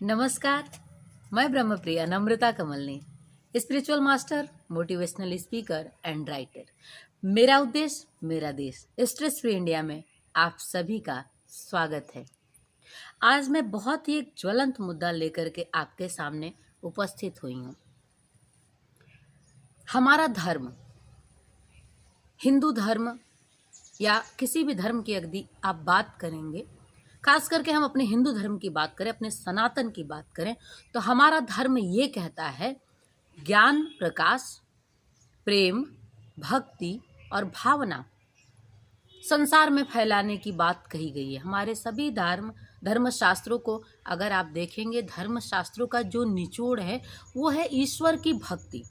नमस्कार, मैं Brahmapriya Namrata Kamalni, spiritual master, motivational speaker and writer. मेरा उद्देश्य मेरा देश, स्ट्रेस फ्री इंडिया में आप सभी का स्वागत है। आज मैं बहुत ही एक ज्वलंत मुद्दा लेकर के आपके सामने उपस्थित हुई हूँ। हमारा धर्म, हिंदू धर्म या किसी भी धर्म की यदि आप बात करेंगे, खास करके हम अपने हिंदू धर्म की बात करें, अपने सनातन की बात करें, तो हमारा धर्म ये कहता है ज्ञान, प्रकाश, प्रेम, भक्ति और भावना संसार में फैलाने की बात कही गई है। हमारे सभी धर्म शास्त्रों को अगर आप देखेंगे, धर्म शास्त्रों का जो निचोड़ है वो है ईश्वर की भक्ति।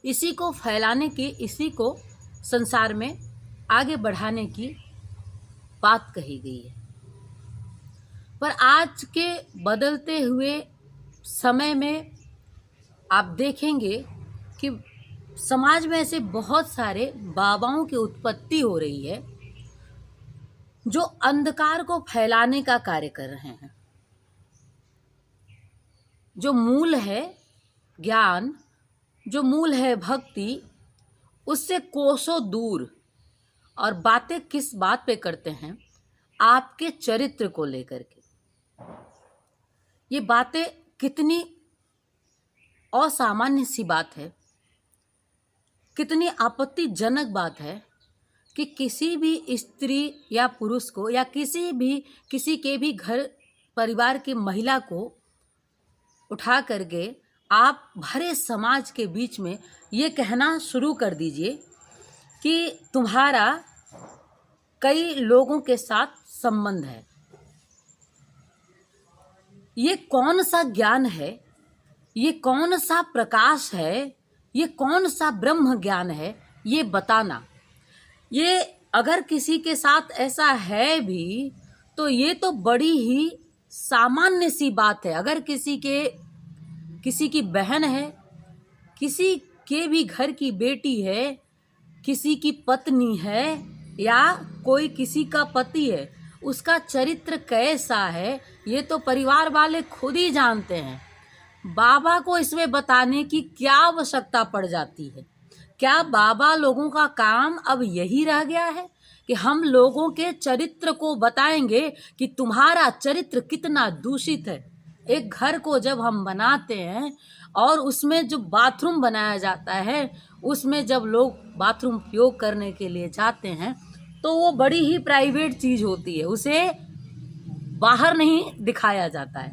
इसी को फैलाने की, इसी को संसार में आगे बढ़ाने की बात कही गई है। पर आज के बदलते हुए समय में आप देखेंगे कि समाज में ऐसे बहुत सारे बाबाओं की उत्पत्ति हो रही है जो अंधकार को फैलाने का कार्य कर रहे हैं। जो मूल है ज्ञान, जो मूल है भक्ति, उससे कोसों दूर। और बातें किस बात पे करते हैं? आपके चरित्र को लेकर के। ये बातें कितनी असामान्य सी बात है, कितनी आपत्तिजनक बात है कि किसी भी स्त्री या पुरुष को या किसी के भी घर परिवार की महिला को उठा करके आप भरे समाज के बीच में ये कहना शुरू कर दीजिए कि तुम्हारा कई लोगों के साथ संबंध है। ये कौन सा ज्ञान है? ये कौन सा प्रकाश है? ये कौन सा ब्रह्म ज्ञान है? ये बताना। ये अगर किसी के साथ ऐसा है भी तो ये तो बड़ी ही सामान्य सी बात है। अगर किसी की बहन है, किसी के भी घर की बेटी है, किसी की पत्नी है या कोई किसी का पति है, उसका चरित्र कैसा है ये तो परिवार वाले खुद ही जानते हैं। बाबा को इसमें बताने की क्या आवश्यकता पड़ जाती है? क्या बाबा लोगों का काम अब यही रह गया है कि हम लोगों के चरित्र को बताएंगे कि तुम्हारा चरित्र कितना दूषित है? एक घर को जब हम बनाते हैं और उसमें जो बाथरूम बनाया जाता है, उसमें जब लोग बाथरूम उपयोग करने के लिए जाते हैं तो वो बड़ी ही प्राइवेट चीज़ होती है, उसे बाहर नहीं दिखाया जाता है।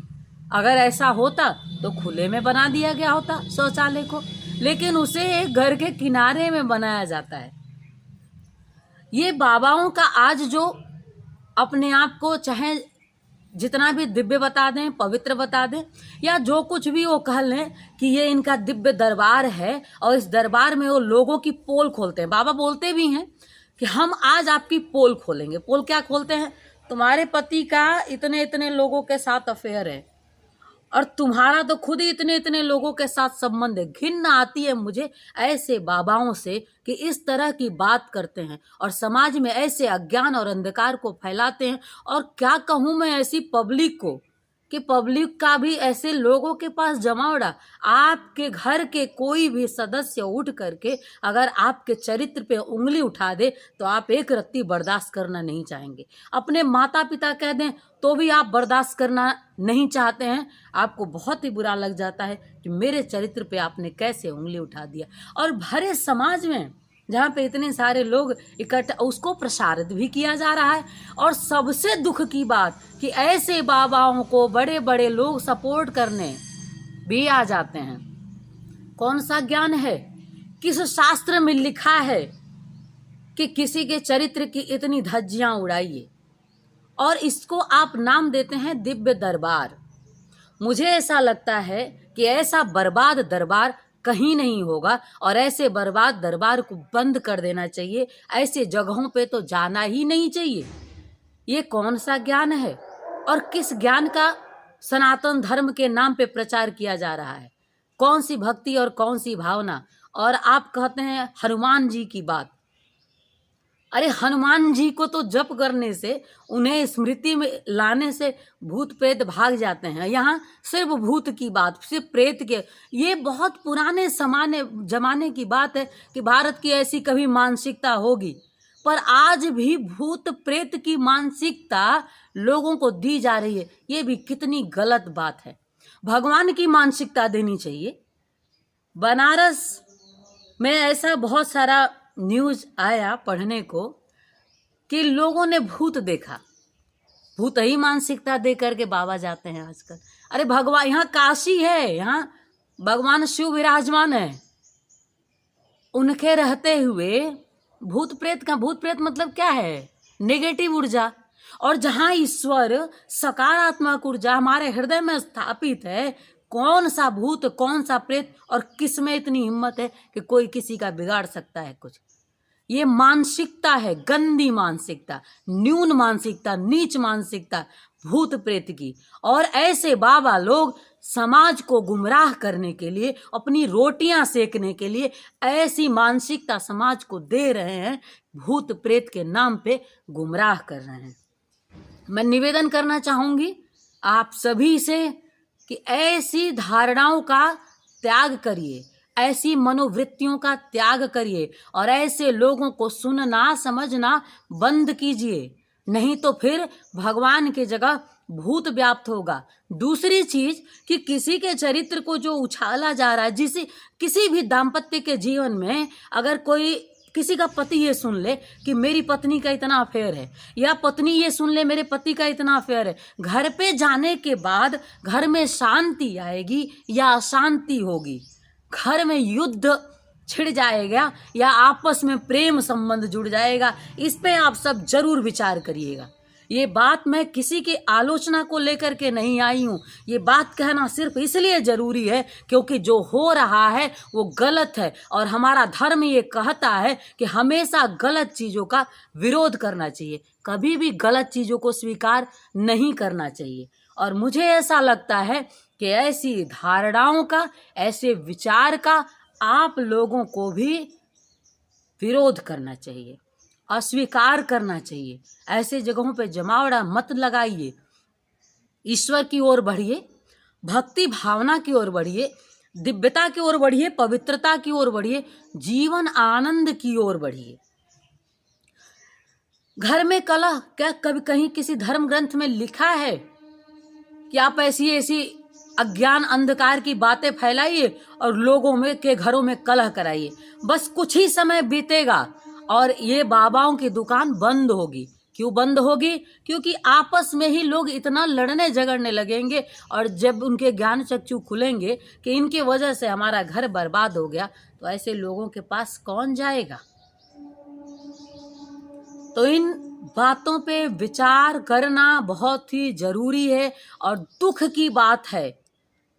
अगर ऐसा होता तो खुले में बना दिया गया होता शौचालय को, लेकिन उसे एक घर के किनारे में बनाया जाता है। ये बाबाओं का आज जो अपने आप को चाहे जितना भी दिव्य बता दें, पवित्र बता दें, या जो कुछ भी वो कह लें कि ये इनका दिव्य दरबार है और इस दरबार में वो लोगों की पोल खोलते हैं। बाबा बोलते भी हैं कि हम आज आपकी पोल खोलेंगे। पोल क्या खोलते हैं? तुम्हारे पति का इतने इतने लोगों के साथ अफेयर है और तुम्हारा तो खुद ही इतने इतने लोगों के साथ संबंध है। घिन आती है मुझे ऐसे बाबाओं से कि इस तरह की बात करते हैं और समाज में ऐसे अज्ञान और अंधकार को फैलाते हैं। और क्या कहूँ मैं ऐसी पब्लिक को कि पब्लिक का भी ऐसे लोगों के पास जमावड़ा। आपके घर के कोई भी सदस्य उठ करके अगर आपके चरित्र पे उंगली उठा दे तो आप एक रत्ती बर्दाश्त करना नहीं चाहेंगे। अपने माता पिता कह दें तो भी आप बर्दाश्त करना नहीं चाहते हैं। आपको बहुत ही बुरा लग जाता है कि मेरे चरित्र पे आपने कैसे उंगली उठा दिया। और भरे समाज में जहाँ पे इतने सारे लोग इकट्ठा, उसको प्रसारित भी किया जा रहा है। और सबसे दुख की बात कि ऐसे बाबाओं को बड़े बड़े लोग सपोर्ट करने भी आ जाते हैं। कौन सा ज्ञान है? किस शास्त्र में लिखा है कि किसी के चरित्र की इतनी धज्जियां उड़ाइए? और इसको आप नाम देते हैं दिव्य दरबार। मुझे ऐसा लगता है कि ऐसा बर्बाद दरबार कहीं नहीं होगा और ऐसे बर्बाद दरबार को बंद कर देना चाहिए। ऐसे जगहों पे तो जाना ही नहीं चाहिए। ये कौन सा ज्ञान है और किस ज्ञान का सनातन धर्म के नाम पे प्रचार किया जा रहा है? कौन सी भक्ति और कौन सी भावना? और आप कहते हैं हनुमान जी की बात। अरे हनुमान जी को तो जप करने से, उन्हें स्मृति में लाने से भूत प्रेत भाग जाते हैं। यहाँ सिर्फ भूत की बात, सिर्फ प्रेत के, ये बहुत पुराने जमाने की बात है कि भारत की ऐसी कभी मानसिकता होगी, पर आज भी भूत प्रेत की मानसिकता लोगों को दी जा रही है। ये भी कितनी गलत बात है। भगवान की मानसिकता देनी चाहिए। बनारस में ऐसा बहुत सारा न्यूज़ आया पढ़ने को कि लोगों ने भूत देखा। भूत ही मानसिकता दे करके बाबा जाते हैं आजकल। अरे भगवान, यहाँ काशी है, यहाँ भगवान शिव विराजमान है, उनके रहते हुए भूत प्रेत का, भूत प्रेत मतलब क्या है? नेगेटिव ऊर्जा। और जहाँ ईश्वर सकारात्मक ऊर्जा हमारे हृदय में स्थापित है, कौन सा भूत, कौन सा प्रेत, और किस में इतनी हिम्मत है कि कोई किसी का बिगाड़ सकता है कुछ? ये मानसिकता है, गंदी मानसिकता, न्यून मानसिकता, नीच मानसिकता भूत प्रेत की। और ऐसे बाबा लोग समाज को गुमराह करने के लिए, अपनी रोटियां सेकने के लिए ऐसी मानसिकता समाज को दे रहे हैं, भूत प्रेत के नाम पे गुमराह कर रहे हैं। मैं निवेदन करना चाहूंगी आप सभी से कि ऐसी धारणाओं का त्याग करिए, ऐसी मनोवृत्तियों का त्याग करिए और ऐसे लोगों को सुनना समझना बंद कीजिए, नहीं तो फिर भगवान की जगह भूत व्याप्त होगा। दूसरी चीज कि किसी के चरित्र को जो उछाला जा रहा है, किसी भी दाम्पत्य के जीवन में अगर कोई, किसी का पति ये सुन ले कि मेरी पत्नी का इतना अफेयर है, या पत्नी ये सुन ले मेरे पति का इतना अफेयर है, घर पे जाने के बाद घर में शांति आएगी या अशांति होगी, घर में युद्ध छिड़ जाएगा या आपस में प्रेम संबंध जुड़ जाएगा, इस पे आप सब जरूर विचार करिएगा। ये बात मैं किसी की आलोचना को लेकर के नहीं आई हूँ, ये बात कहना सिर्फ इसलिए जरूरी है क्योंकि जो हो रहा है वो गलत है और हमारा धर्म ये कहता है कि हमेशा गलत चीज़ों का विरोध करना चाहिए, कभी भी गलत चीज़ों को स्वीकार नहीं करना चाहिए। और मुझे ऐसा लगता है कि ऐसी धारणाओं का, ऐसे विचार का आप लोगों को भी विरोध करना चाहिए, अस्वीकार करना चाहिए। ऐसे जगहों पे जमावड़ा मत लगाइए, ईश्वर की ओर बढ़िए, भक्ति भावना की ओर बढ़िए, दिव्यता की ओर बढ़िए, पवित्रता की ओर बढ़िए, जीवन आनंद की ओर बढ़िए। घर में कलह, क्या कभी कहीं किसी धर्म ग्रंथ में लिखा है कि आप ऐसी ऐसी अज्ञान अंधकार की बातें फैलाइए और लोगों में के घरों में कलह कराइए? बस कुछ ही समय बीतेगा और ये बाबाओं की दुकान बंद होगी। क्यों बंद होगी? क्योंकि आपस में ही लोग इतना लड़ने झगड़ने लगेंगे और जब उनके ज्ञान चक्षु खुलेंगे कि इनकी वजह से हमारा घर बर्बाद हो गया, तो ऐसे लोगों के पास कौन जाएगा? तो इन बातों पे विचार करना बहुत ही जरूरी है। और दुख की बात है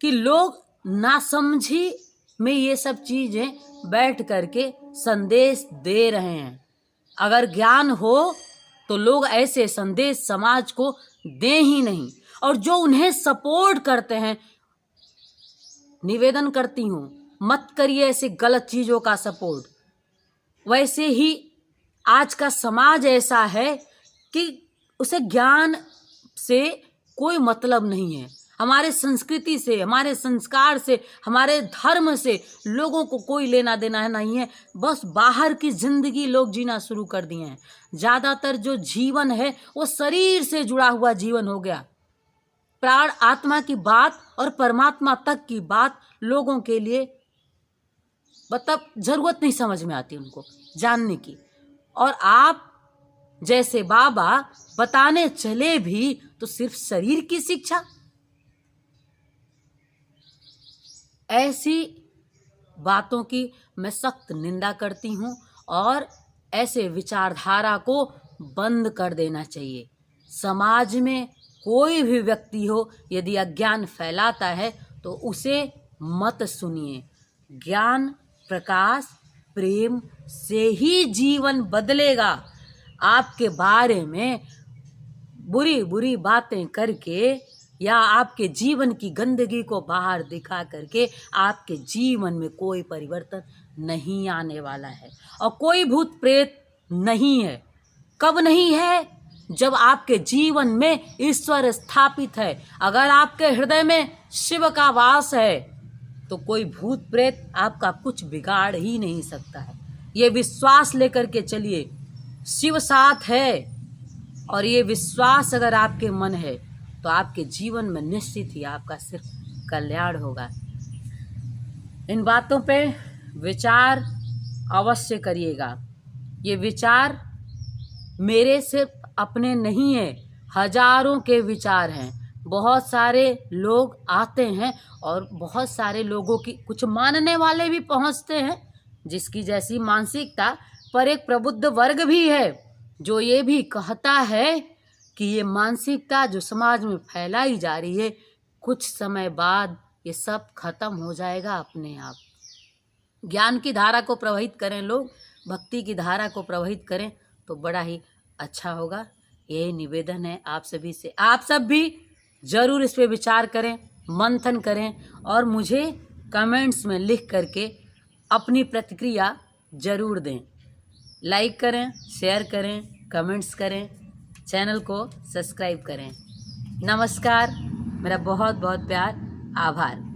कि लोग नासमझी में ये सब चीजें बैठ करके संदेश दे रहे हैं। अगर ज्ञान हो तो लोग ऐसे संदेश समाज को दें ही नहीं। और जो उन्हें सपोर्ट करते हैं, निवेदन करती हूँ मत करिए ऐसे गलत चीजों का सपोर्ट। वैसे ही आज का समाज ऐसा है कि उसे ज्ञान से कोई मतलब नहीं है, हमारे संस्कृति से, हमारे संस्कार से, हमारे धर्म से लोगों को कोई लेना देना नहीं है। बस बाहर की जिंदगी लोग जीना शुरू कर दिए हैं। ज़्यादातर जो जीवन है वो शरीर से जुड़ा हुआ जीवन हो गया। प्राण आत्मा की बात और परमात्मा तक की बात लोगों के लिए मतलब जरूरत नहीं समझ में आती उनको जानने की। और आप जैसे बाबा बताने चले भी तो सिर्फ शरीर की शिक्षा। ऐसी बातों की मैं सख्त निंदा करती हूँ और ऐसे विचारधारा को बंद कर देना चाहिए। समाज में कोई भी व्यक्ति हो, यदि अज्ञान फैलाता है तो उसे मत सुनिए। ज्ञान, प्रकाश, प्रेम से ही जीवन बदलेगा। आपके बारे में बुरी बुरी बातें करके या आपके जीवन की गंदगी को बाहर दिखा करके आपके जीवन में कोई परिवर्तन नहीं आने वाला है। और कोई भूत प्रेत नहीं है। कब नहीं है? जब आपके जीवन में ईश्वर स्थापित है। अगर आपके हृदय में शिव का वास है तो कोई भूत प्रेत आपका कुछ बिगाड़ ही नहीं सकता है। ये विश्वास लेकर के चलिए, शिव साथ है। और ये विश्वास अगर आपके मन है तो आपके जीवन में निश्चित ही आपका सिर्फ कल्याण होगा। इन बातों पे विचार अवश्य करिएगा। ये विचार मेरे सिर्फ अपने नहीं है, हजारों के विचार हैं। बहुत सारे लोग आते हैं और बहुत सारे लोगों की, कुछ मानने वाले भी पहुंचते हैं जिसकी जैसी मानसिकता, पर एक प्रबुद्ध वर्ग भी है जो ये भी कहता है कि ये मानसिकता जो समाज में फैलाई जा रही है, कुछ समय बाद ये सब खत्म हो जाएगा अपने आप। ज्ञान की धारा को प्रवाहित करें लोग, भक्ति की धारा को प्रवाहित करें तो बड़ा ही अच्छा होगा। यही निवेदन है आप सभी से। आप सब भी जरूर इस पे विचार करें, मंथन करें और मुझे कमेंट्स में लिख करके अपनी प्रतिक्रिया जरूर दें। लाइक करें, शेयर करें, कमेंट्स करें, चैनल को सब्सक्राइब करें। नमस्कार, मेरा बहुत बहुत प्यार, आभार।